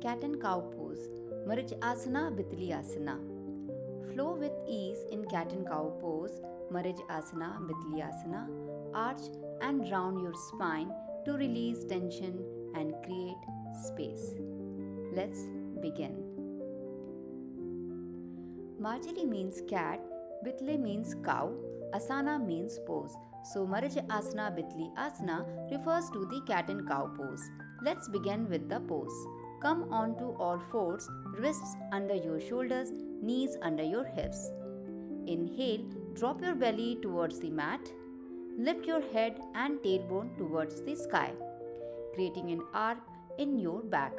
Cat and cow pose, Marjaryasana, Bitilasana. Flow with ease in cat and cow pose, Marjaryasana, Bitilasana. Arch and round your spine to release tension and create space. Let's begin. Marjari means cat, Bitli means cow, Asana means pose. So Marjaryasana Bitilasana refers to the cat and cow pose. Let's begin with the pose. Come onto all fours, wrists under your shoulders, knees under your hips. Inhale, drop your belly towards the mat. Lift your head and tailbone towards the sky, creating an arc in your back.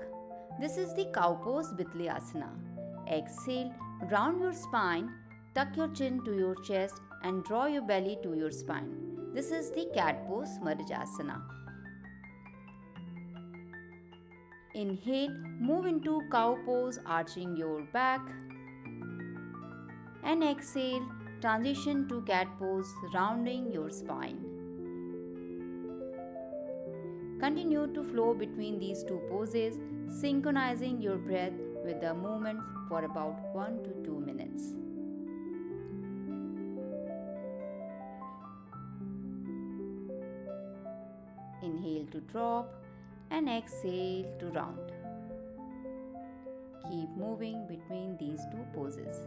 This is the cow pose Bitilasana. Exhale, round your spine, tuck your chin to your chest and draw your belly to your spine. This is the cat pose Marjaryasana. Inhale, move into cow pose, arching your back. And exhale, transition to cat pose, rounding your spine. Continue to flow between these two poses, synchronizing your breath with the movement for about 1 to 2 minutes. Inhale to drop and exhale to round. Keep moving between these two poses.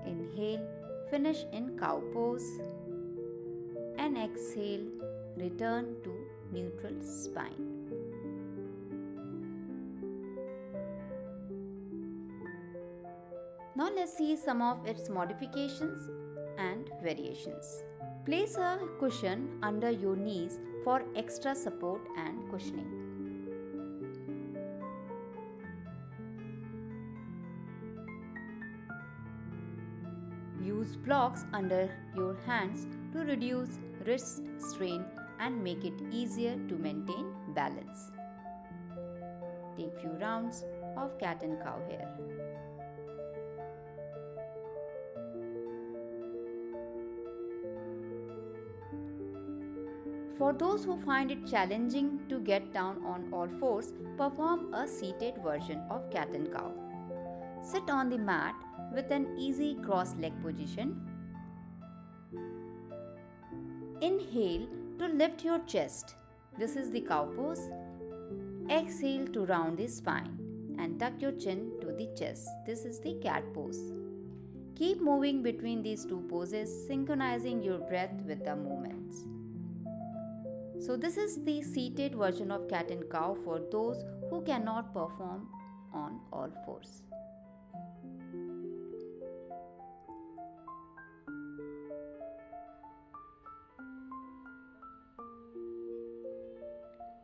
Inhale, finish in cow pose and exhale, return to neutral spine. Now let's see some of its modifications and variations. Place a cushion under your knees for extra support and cushioning. Use blocks under your hands to reduce wrist strain and make it easier to maintain balance. Take few rounds of cat and cow here. For those who find it challenging to get down on all fours, perform a seated version of cat and cow. Sit on the mat with an easy cross-leg position. Inhale to lift your chest. This is the cow pose. Exhale to round the spine and tuck your chin to the chest. This is the cat pose. Keep moving between these two poses, synchronizing your breath with the movements. So this is the seated version of cat and cow for those who cannot perform on all fours.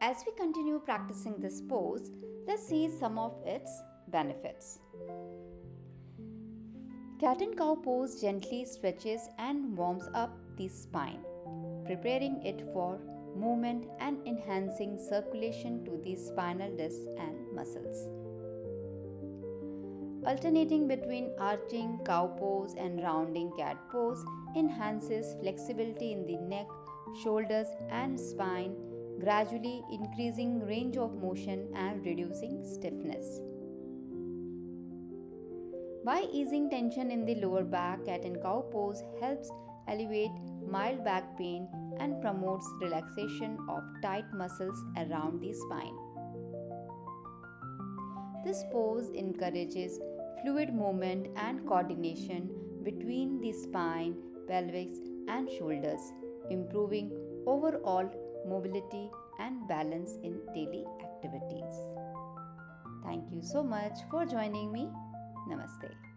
As we continue practicing this pose, let's see some of its benefits. Cat and cow pose gently stretches and warms up the spine, preparing it for movement and enhancing circulation to the spinal disc and muscles. Alternating between arching cow pose and rounding cat pose enhances flexibility in the neck, shoulders and spine, gradually increasing range of motion and reducing stiffness. By easing tension in the lower back, cat and cow pose helps alleviate mild back pain and promotes relaxation of tight muscles around the spine. This pose encourages fluid movement and coordination between the spine, pelvis, and shoulders, improving overall mobility and balance in daily activities. Thank you so much for joining me. Namaste.